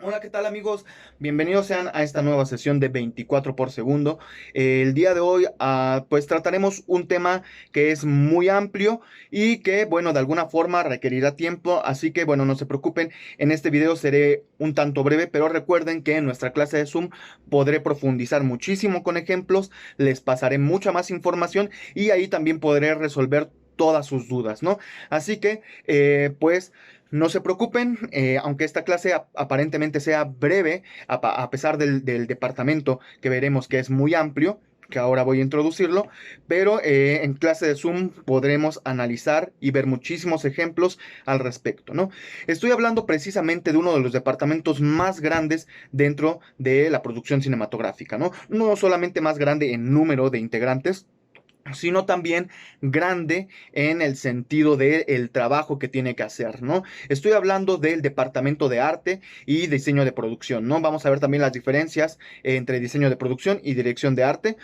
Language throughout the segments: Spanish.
Hola, ¿qué tal amigos? Bienvenidos sean a esta nueva sesión de 24 por segundo. El día de hoy, pues trataremos un tema que es muy amplio y que, bueno, de alguna forma requerirá tiempo, así que, bueno, no se preocupen, en este video seré un tanto breve, pero recuerden que en nuestra clase de Zoom podré profundizar muchísimo con ejemplos, les pasaré mucha más información y ahí también podré resolver todas sus dudas, ¿no? Así que, pues... No se preocupen, aunque esta clase aparentemente sea breve, a pesar del departamento que veremos que es muy amplio, que ahora voy a introducirlo, pero en clase de Zoom podremos analizar y ver muchísimos ejemplos al respecto, ¿no? Estoy hablando precisamente de uno de los departamentos más grandes dentro de la producción cinematográfica, ¿no? No solamente más grande en número de integrantes, sino también grande en el sentido del trabajo que tiene que hacer, ¿no? Estoy hablando del departamento de arte y diseño de producción, ¿no? Vamos a ver también las diferencias entre diseño de producción y dirección de arte.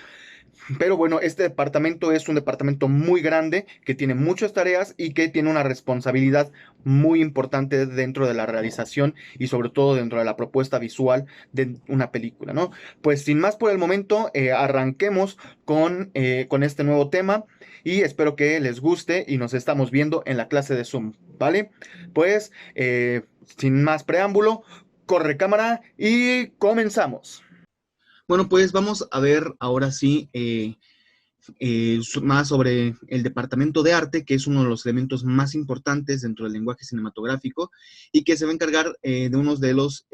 Pero bueno, este departamento es un departamento muy grande que tiene muchas tareas y que tiene una responsabilidad muy importante dentro de la realización y sobre todo dentro de la propuesta visual de una película, ¿no? Pues sin más por el momento, arranquemos con este nuevo tema y espero que les guste y nos estamos viendo en la clase de Zoom, ¿vale? Pues sin más preámbulo, corre cámara y comenzamos. Bueno, pues vamos a ver ahora sí más sobre el departamento de arte, que es uno de los elementos más importantes dentro del lenguaje cinematográfico y que se va a encargar de uno de los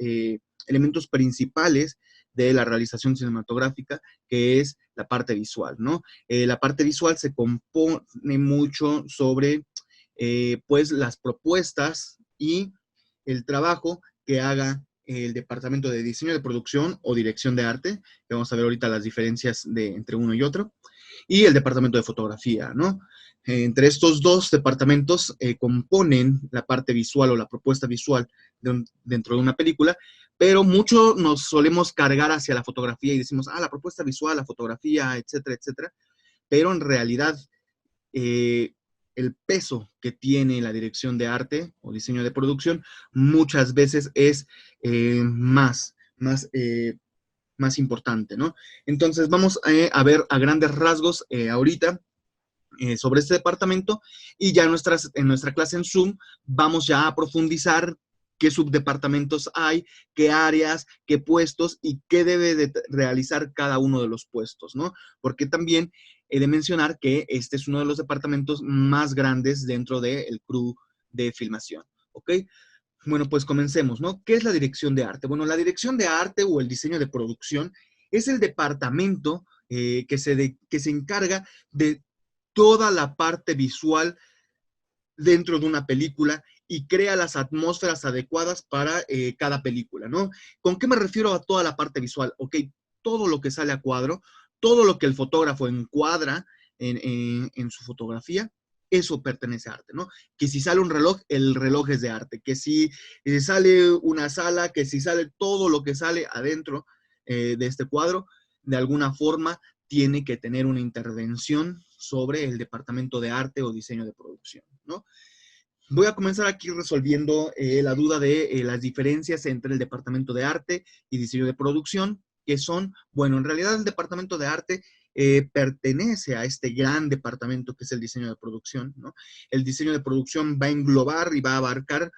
elementos principales de la realización cinematográfica, que es la parte visual, ¿no? La parte visual se compone mucho sobre, pues, las propuestas y el trabajo que haga el departamento de diseño de producción o dirección de arte, que vamos a ver ahorita las diferencias entre uno y otro, y el departamento de fotografía, ¿no? Entre estos dos departamentos componen la parte visual o la propuesta visual dentro de una película, pero mucho nos solemos cargar hacia la fotografía y decimos, la propuesta visual, la fotografía, etcétera, etcétera, pero en realidad eh, el peso que tiene la dirección de arte o diseño de producción muchas veces es más importante, ¿no? Entonces vamos a ver a grandes rasgos ahorita sobre este departamento y ya en nuestra clase en Zoom vamos ya a profundizar qué subdepartamentos hay, qué áreas, qué puestos y qué debe de realizar cada uno de los puestos, ¿no? Porque también he de mencionar que este es uno de los departamentos más grandes dentro del crew de filmación, ¿ok? Bueno, pues comencemos, ¿no? ¿Qué es la dirección de arte? Bueno, la dirección de arte o el diseño de producción es el departamento que se encarga de toda la parte visual dentro de una película y crea las atmósferas adecuadas para cada película, ¿no? ¿Con qué me refiero a toda la parte visual? Ok, todo lo que sale a cuadro, todo lo que el fotógrafo encuadra en su fotografía, eso pertenece a arte, ¿no? Que si sale un reloj, el reloj es de arte, que si sale una sala, que si sale todo lo que sale adentro de este cuadro, de alguna forma tiene que tener una intervención sobre el departamento de arte o diseño de producción, ¿no? Voy a comenzar aquí resolviendo la duda de las diferencias entre el departamento de arte y diseño de producción, que son, bueno, en realidad el departamento de arte pertenece a este gran departamento que es el diseño de producción, ¿no? El diseño de producción va a englobar y va a abarcar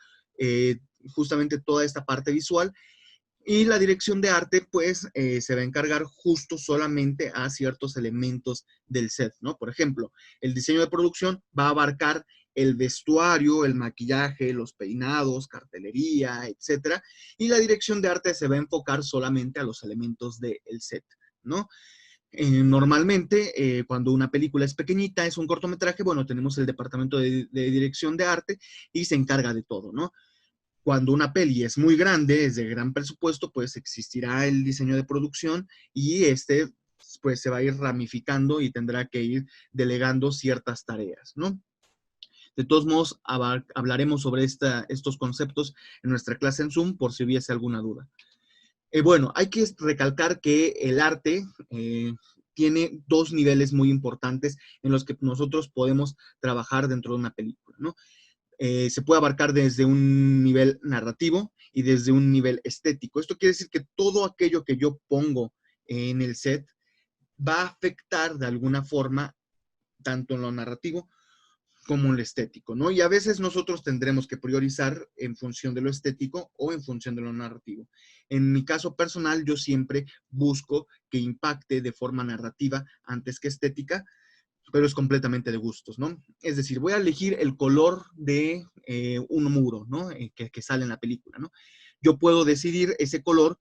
justamente toda esta parte visual y la dirección de arte, pues, se va a encargar justo solamente a ciertos elementos del set, ¿no? Por ejemplo, el diseño de producción va a abarcar el vestuario, el maquillaje, los peinados, cartelería, etcétera. Y la dirección de arte se va a enfocar solamente a los elementos del set, ¿no? Normalmente, cuando una película es pequeñita, es un cortometraje, bueno, tenemos el departamento de dirección de arte y se encarga de todo, ¿no? Cuando una peli es muy grande, es de gran presupuesto, pues existirá el diseño de producción y este pues se va a ir ramificando y tendrá que ir delegando ciertas tareas, ¿no? De todos modos, hablaremos sobre estos conceptos en nuestra clase en Zoom por si hubiese alguna duda. Bueno, hay que recalcar que el arte tiene dos niveles muy importantes en los que nosotros podemos trabajar dentro de una película, ¿no? se puede abarcar desde un nivel narrativo y desde un nivel estético. Esto quiere decir que todo aquello que yo pongo en el set va a afectar de alguna forma tanto en lo narrativo como en lo estético, ¿no? Y a veces nosotros tendremos que priorizar en función de lo estético o en función de lo narrativo. En mi caso personal, yo siempre busco que impacte de forma narrativa antes que estética, pero es completamente de gustos, ¿no? Es decir, voy a elegir el color de un muro, ¿no? Que sale en la película, ¿no? Yo puedo decidir ese color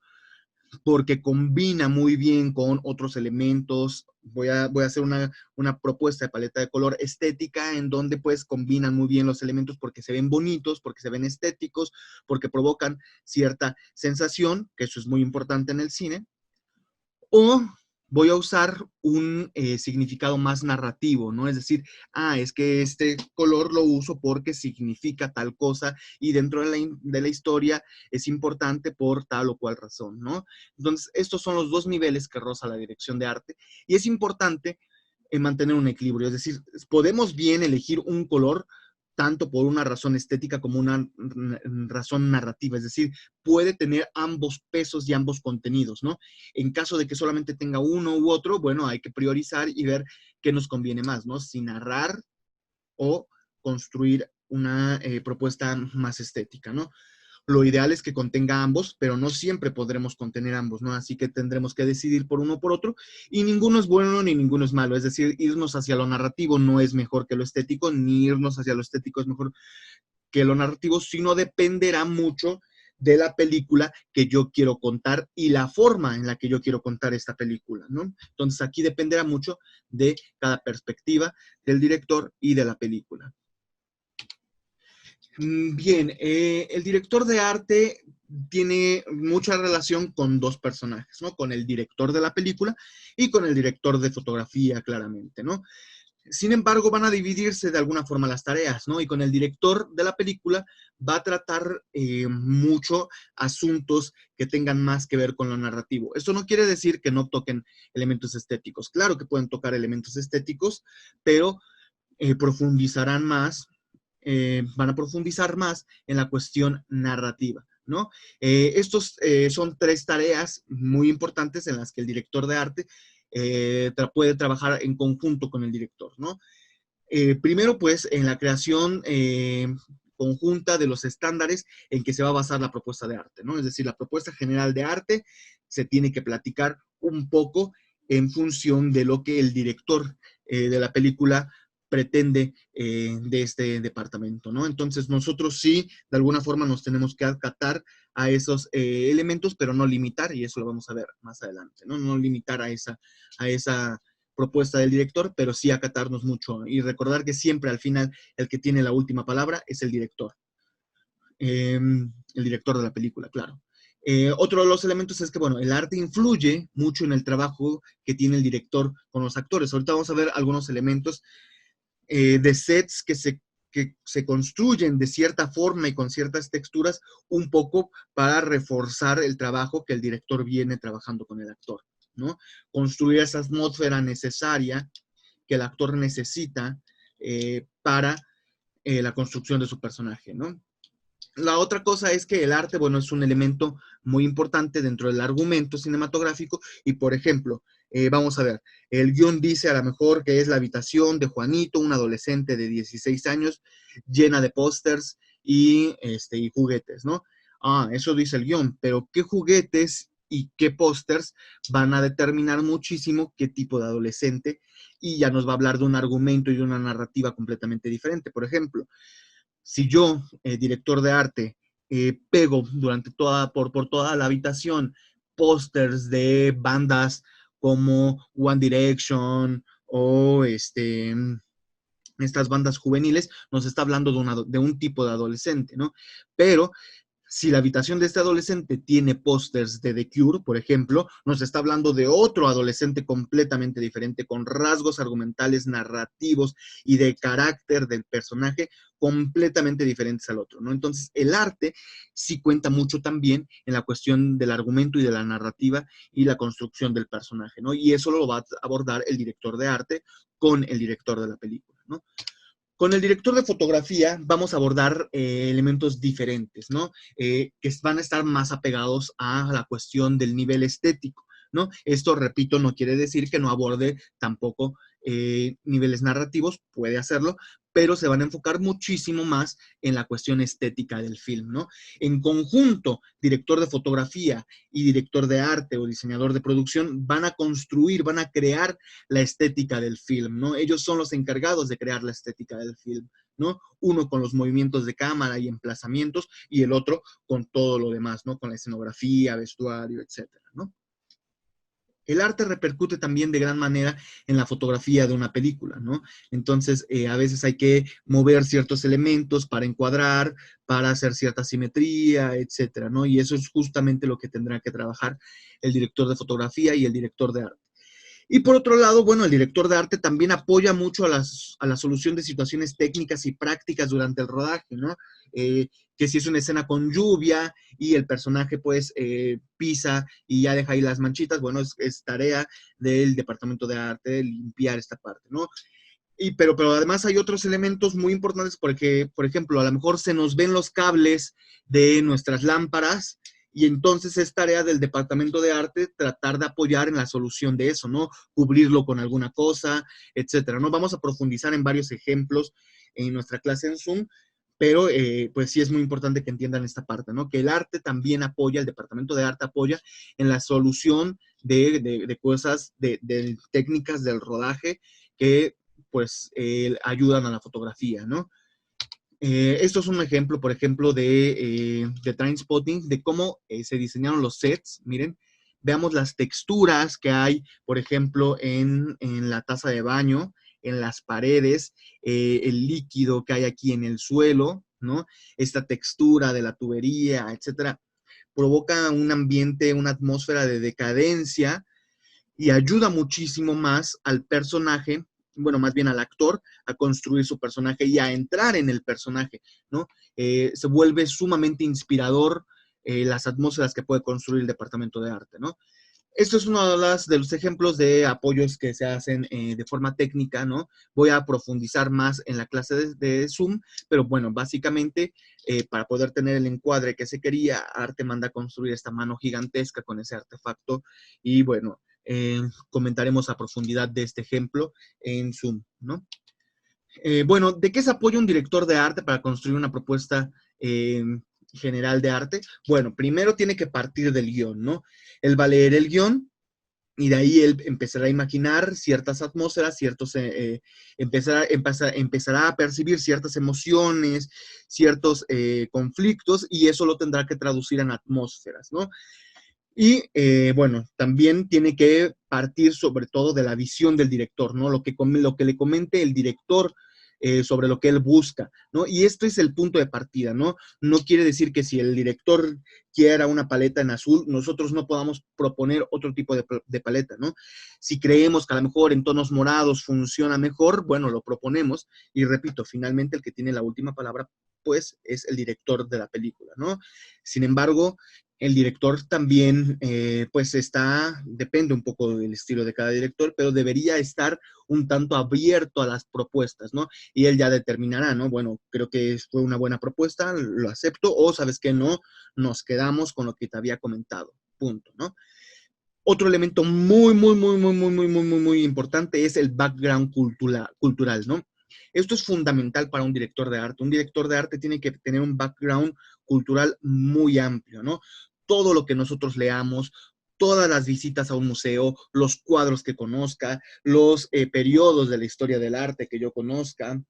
porque combina muy bien con otros elementos. Voy a hacer una propuesta de paleta de color estética en donde pues combinan muy bien los elementos porque se ven bonitos, porque se ven estéticos, porque provocan cierta sensación, que eso es muy importante en el cine. O voy a usar un significado más narrativo, ¿no? Es decir, es que este color lo uso porque significa tal cosa y dentro de la historia es importante por tal o cual razón, ¿no? Entonces, estos son los dos niveles que roza la dirección de arte y es importante mantener un equilibrio, es decir, podemos bien elegir un color tanto por una razón estética como una razón narrativa, es decir, puede tener ambos pesos y ambos contenidos, ¿no? En caso de que solamente tenga uno u otro, bueno, hay que priorizar y ver qué nos conviene más, ¿no? Si narrar o construir una propuesta más estética, ¿no? Lo ideal es que contenga ambos, pero no siempre podremos contener ambos, ¿no? Así que tendremos que decidir por uno o por otro, y ninguno es bueno ni ninguno es malo, es decir, irnos hacia lo narrativo no es mejor que lo estético, ni irnos hacia lo estético es mejor que lo narrativo, sino dependerá mucho de la película que yo quiero contar y la forma en la que yo quiero contar esta película, ¿no? Entonces aquí dependerá mucho de cada perspectiva del director y de la película. Bien, el director de arte tiene mucha relación con dos personajes, ¿no? Con el director de la película y con el director de fotografía, claramente, ¿no? Sin embargo, van a dividirse de alguna forma las tareas, ¿no? Y con el director de la película va a tratar mucho asuntos que tengan más que ver con lo narrativo. Esto no quiere decir que no toquen elementos estéticos. Claro que pueden tocar elementos estéticos, pero profundizarán más, van a profundizar más en la cuestión narrativa, ¿no? Estos son tres tareas muy importantes en las que el director de arte puede trabajar en conjunto con el director, ¿no? Primero, pues, en la creación conjunta de los estándares en que se va a basar la propuesta de arte, ¿no? Es decir, la propuesta general de arte se tiene que platicar un poco en función de lo que el director de la película pretende de este departamento, ¿no? Entonces, nosotros sí, de alguna forma, nos tenemos que acatar a esos elementos, pero no limitar, y eso lo vamos a ver más adelante, ¿no? No limitar a esa propuesta del director, pero sí acatarnos mucho y recordar que siempre al final el que tiene la última palabra es el director de la película, claro. Otro de los elementos es que, bueno, el arte influye mucho en el trabajo que tiene el director con los actores. Ahorita vamos a ver algunos elementos de sets que se construyen de cierta forma y con ciertas texturas un poco para reforzar el trabajo que el director viene trabajando con el actor, ¿no? Construir esa atmósfera necesaria que el actor necesita para la construcción de su personaje, ¿no? La otra cosa es que el arte, bueno, es un elemento muy importante dentro del argumento cinematográfico y, por ejemplo, vamos a ver, el guión dice a lo mejor que es la habitación de Juanito, un adolescente de 16 años, llena de pósters y juguetes, ¿no? Eso dice el guión, pero ¿qué juguetes y qué pósters van a determinar muchísimo qué tipo de adolescente? Y ya nos va a hablar de un argumento y de una narrativa completamente diferente. Por ejemplo, si yo, director de arte, pego por toda la habitación pósters de bandas como One Direction o estas bandas juveniles, nos está hablando de un tipo de adolescente, ¿no? Pero si la habitación de este adolescente tiene pósters de The Cure, por ejemplo, nos está hablando de otro adolescente completamente diferente, con rasgos argumentales, narrativos y de carácter del personaje completamente diferentes al otro, ¿no? Entonces, el arte sí cuenta mucho también en la cuestión del argumento y de la narrativa y la construcción del personaje, ¿no? Y eso lo va a abordar el director de arte con el director de la película, ¿no? Con el director de fotografía vamos a abordar elementos diferentes, ¿no? Que van a estar más apegados a la cuestión del nivel estético, ¿no? Esto, repito, no quiere decir que no aborde tampoco niveles narrativos, puede hacerlo, pero se van a enfocar muchísimo más en la cuestión estética del film, ¿no? En conjunto, director de fotografía y director de arte o diseñador de producción van a construir, van a crear la estética del film, ¿no? Ellos son los encargados de crear la estética del film, ¿no? Uno con los movimientos de cámara y emplazamientos y el otro con todo lo demás, ¿no? Con la escenografía, vestuario, etcétera, ¿no? El arte repercute también de gran manera en la fotografía de una película, ¿no? Entonces, a veces hay que mover ciertos elementos para encuadrar, para hacer cierta simetría, etcétera, ¿no? Y eso es justamente lo que tendrá que trabajar el director de fotografía y el director de arte. Y por otro lado, bueno, el director de arte también apoya mucho a la solución de situaciones técnicas y prácticas durante el rodaje, ¿no? Que si es una escena con lluvia y el personaje pues pisa y ya deja ahí las manchitas, bueno, es tarea del departamento de arte limpiar esta parte, ¿no? Pero además hay otros elementos muy importantes porque, por ejemplo, a lo mejor se nos ven los cables de nuestras lámparas y entonces es tarea del departamento de arte tratar de apoyar en la solución de eso, ¿no? Cubrirlo con alguna cosa, etcétera, ¿no? Vamos a profundizar en varios ejemplos en nuestra clase en Zoom, pero pues sí es muy importante que entiendan esta parte, ¿no? Que el arte también apoya, el departamento de arte apoya en la solución de cosas, de técnicas del rodaje que pues ayudan a la fotografía, ¿no? Esto es un ejemplo, por ejemplo, de Trainspotting, de cómo se diseñaron los sets. Miren, veamos las texturas que hay, por ejemplo, en la taza de baño, en las paredes, el líquido que hay aquí en el suelo, ¿no? Esta textura de la tubería, etcétera, provoca un ambiente, una atmósfera de decadencia y ayuda muchísimo más al personaje, bueno, más bien al actor, a construir su personaje y a entrar en el personaje, ¿no? Se vuelve sumamente inspirador las atmósferas que puede construir el departamento de arte, ¿no? Esto es uno de los ejemplos de apoyos que se hacen de forma técnica, ¿no? Voy a profundizar más en la clase de Zoom, pero bueno, básicamente para poder tener el encuadre que se quería, Arte manda a construir esta mano gigantesca con ese artefacto y bueno, comentaremos a profundidad de este ejemplo en Zoom, ¿no? Bueno, ¿de qué se apoya un director de arte para construir una propuesta general de arte? Bueno, primero tiene que partir del guión, ¿no? Él va a leer el guión y de ahí él empezará a imaginar ciertas atmósferas, empezará a percibir ciertas emociones, ciertos conflictos, y eso lo tendrá que traducir en atmósferas, ¿no? Y bueno, también tiene que partir sobre todo de la visión del director, ¿no? Lo que le comente el director sobre lo que él busca, ¿no? Y esto es el punto de partida, ¿no? No quiere decir que si el director quiera una paleta en azul, nosotros no podamos proponer otro tipo de paleta, ¿no? Si creemos que a lo mejor en tonos morados funciona mejor, bueno, lo proponemos y repito, finalmente el que tiene la última palabra, pues, es el director de la película, ¿no? Sin embargo, el director también, pues depende un poco del estilo de cada director, pero debería estar un tanto abierto a las propuestas, ¿no? Y él ya determinará, ¿no? Bueno, creo que fue una buena propuesta, lo acepto, o sabes que no, nos quedamos con lo que te había comentado, punto, ¿no? Otro elemento muy importante es el background cultural, ¿no? Esto es fundamental para un director de arte. Un director de arte tiene que tener un background cultural muy amplio, ¿no? Todo lo que nosotros leamos, todas las visitas a un museo, los cuadros que conozca, los periodos de la historia del arte que yo conozca,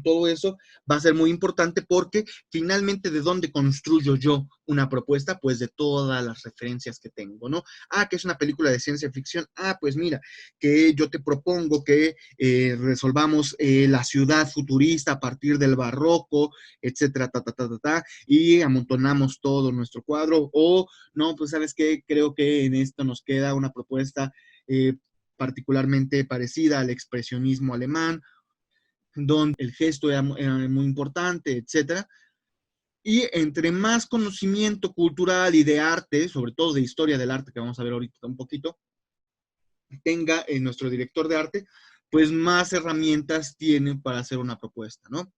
todo eso va a ser muy importante porque finalmente de dónde construyo yo una propuesta, pues de todas las referencias que tengo, ¿no? Ah, que es una película de ciencia ficción. Ah, pues mira, que yo te propongo que resolvamos la ciudad futurista a partir del barroco, etcétera, y amontonamos todo nuestro cuadro. O, no, pues sabes qué, creo que en esto nos queda una propuesta particularmente parecida al expresionismo alemán, donde el gesto era muy importante, etcétera. Y entre más conocimiento cultural y de arte, sobre todo de historia del arte, que vamos a ver ahorita un poquito, tenga nuestro director de arte, pues más herramientas tiene para hacer una propuesta, ¿no?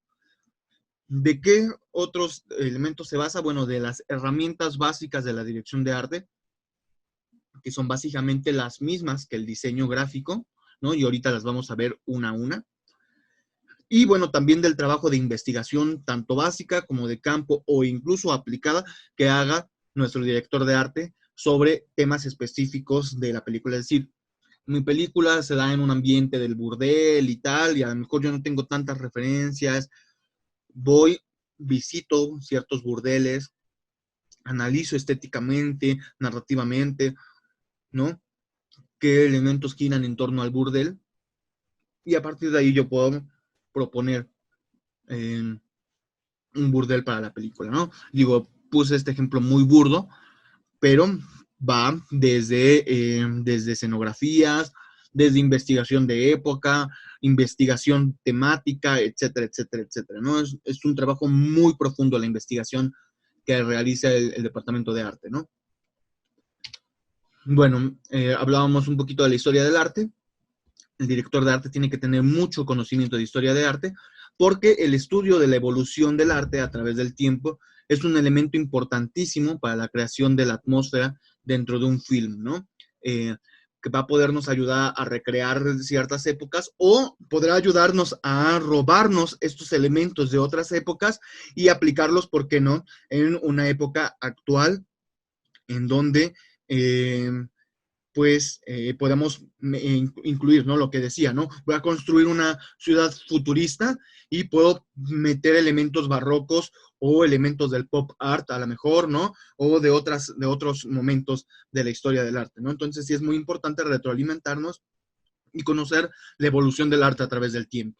¿De qué otros elementos se basa? Bueno, de las herramientas básicas de la dirección de arte, que son básicamente las mismas que el diseño gráfico, ¿no? Y ahorita las vamos a ver una a una. Y bueno, también del trabajo de investigación, tanto básica como de campo o incluso aplicada, que haga nuestro director de arte sobre temas específicos de la película. Es decir, mi película se da en un ambiente del burdel y tal, y a lo mejor yo no tengo tantas referencias. Voy, visito ciertos burdeles, analizo estéticamente, narrativamente, ¿no? Qué elementos giran en torno al burdel, y a partir de ahí yo puedo proponer un burdel para la película, ¿no? Digo, puse este ejemplo muy burdo, pero va desde escenografías, desde investigación de época, investigación temática, etcétera, etcétera, etcétera, ¿no? Es un trabajo muy profundo la investigación que realiza el Departamento de Arte, ¿no? Bueno, hablábamos un poquito de la historia del arte. El director de arte tiene que tener mucho conocimiento de historia de arte, porque el estudio de la evolución del arte a través del tiempo es un elemento importantísimo para la creación de la atmósfera dentro de un film, ¿no? Que va a podernos ayudar a recrear ciertas épocas o podrá ayudarnos a robarnos estos elementos de otras épocas y aplicarlos, ¿por qué no?, en una época actual en donde pues podemos incluir, ¿no? Lo que decía, ¿no? Voy a construir una ciudad futurista y puedo meter elementos barrocos o elementos del pop art a lo mejor, ¿no? O de otros momentos de la historia del arte, ¿no? Entonces sí es muy importante retroalimentarnos y conocer la evolución del arte a través del tiempo.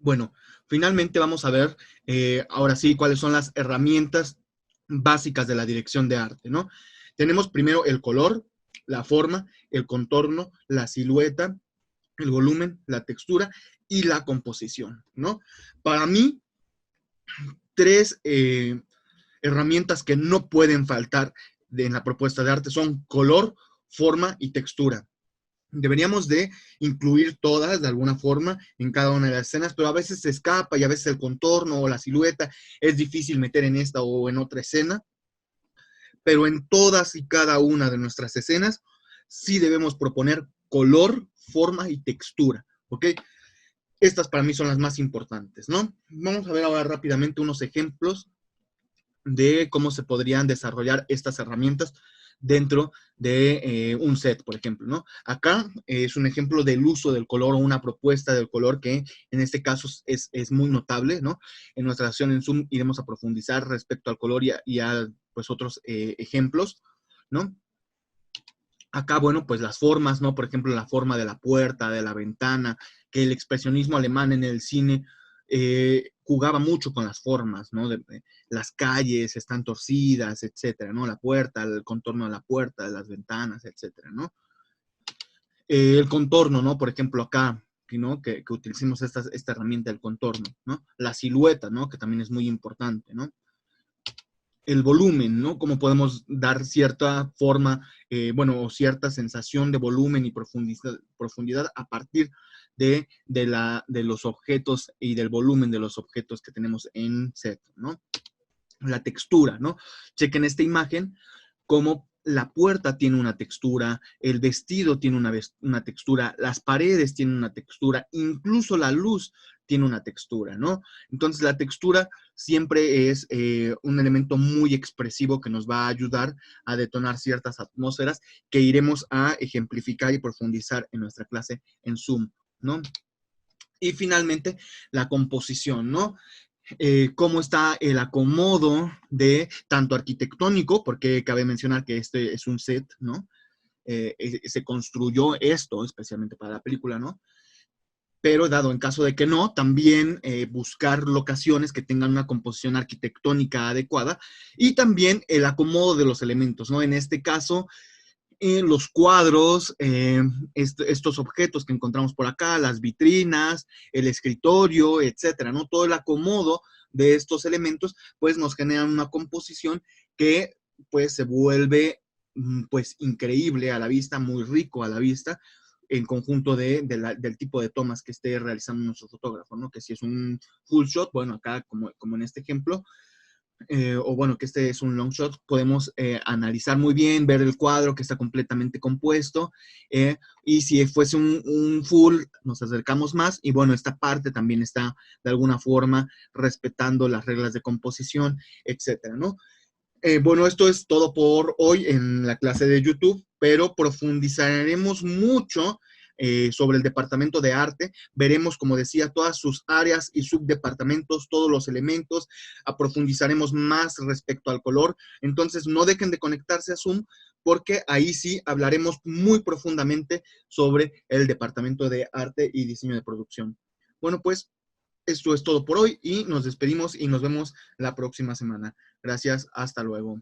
Bueno, finalmente vamos a ver ahora sí cuáles son las herramientas básicas de la dirección de arte, ¿no? Tenemos primero el color, la forma, el contorno, la silueta, el volumen, la textura y la composición, ¿no? Para mí, tres herramientas que no pueden faltar en la propuesta de arte son color, forma y textura. Deberíamos de incluir todas de alguna forma en cada una de las escenas, pero a veces se escapa y a veces el contorno o la silueta es difícil meter en esta o en otra escena, pero en todas y cada una de nuestras escenas sí debemos proponer color, forma y textura, ¿ok? Estas para mí son las más importantes, ¿no? Vamos a ver ahora rápidamente unos ejemplos de cómo se podrían desarrollar estas herramientas dentro de un set, por ejemplo, ¿no? Acá es un ejemplo del uso del color o una propuesta del color que en este caso es muy notable, ¿no? En nuestra sesión en Zoom iremos a profundizar respecto al color y a pues otros ejemplos, ¿no? Acá, bueno, pues las formas, ¿no? Por ejemplo, la forma de la puerta, de la ventana, que el expresionismo alemán en el cine jugaba mucho con las formas, ¿no? Las calles están torcidas, etcétera, ¿no? La puerta, el contorno de la puerta, de las ventanas, etcétera, ¿no? El contorno, ¿no? Por ejemplo, acá, ¿no? Que utilicemos esta herramienta del contorno, ¿no? La silueta, ¿no? Que también es muy importante, ¿no? El volumen, ¿no? Cómo podemos dar cierta forma, bueno, o cierta sensación de volumen y profundidad a partir de los objetos y del volumen de los objetos que tenemos en set, ¿no? La textura, ¿no? Chequen esta imagen, cómo la puerta tiene una textura, el vestido tiene una textura, las paredes tienen una textura, incluso la luz tiene una textura, ¿no? Entonces la textura siempre es un elemento muy expresivo que nos va a ayudar a detonar ciertas atmósferas que iremos a ejemplificar y profundizar en nuestra clase en Zoom, ¿no? Y finalmente, la composición, ¿no? Cómo está el acomodo de tanto arquitectónico, porque cabe mencionar que este es un set, ¿no? Se construyó esto especialmente para la película, ¿no? Pero dado en caso de que no, también buscar locaciones que tengan una composición arquitectónica adecuada y también el acomodo de los elementos, ¿no? En este caso, los cuadros, estos objetos que encontramos por acá, las vitrinas, el escritorio, etcétera, ¿no? Todo el acomodo de estos elementos, pues nos generan una composición que pues se vuelve pues increíble a la vista, muy rico a la vista, en conjunto del tipo de tomas que esté realizando nuestro fotógrafo, ¿no? Que si es un full shot, bueno, acá como en este ejemplo, o bueno, que este es un long shot, podemos analizar muy bien, ver el cuadro que está completamente compuesto, y si fuese un full, nos acercamos más, y bueno, esta parte también está de alguna forma respetando las reglas de composición, etcétera, ¿no? Bueno, esto es todo por hoy en la clase de YouTube, pero profundizaremos mucho sobre el departamento de arte. Veremos, como decía, todas sus áreas y subdepartamentos, todos los elementos. Profundizaremos más respecto al color. Entonces, no dejen de conectarse a Zoom, porque ahí sí hablaremos muy profundamente sobre el departamento de arte y diseño de producción. Bueno, pues esto es todo por hoy y nos despedimos y nos vemos la próxima semana. Gracias, hasta luego.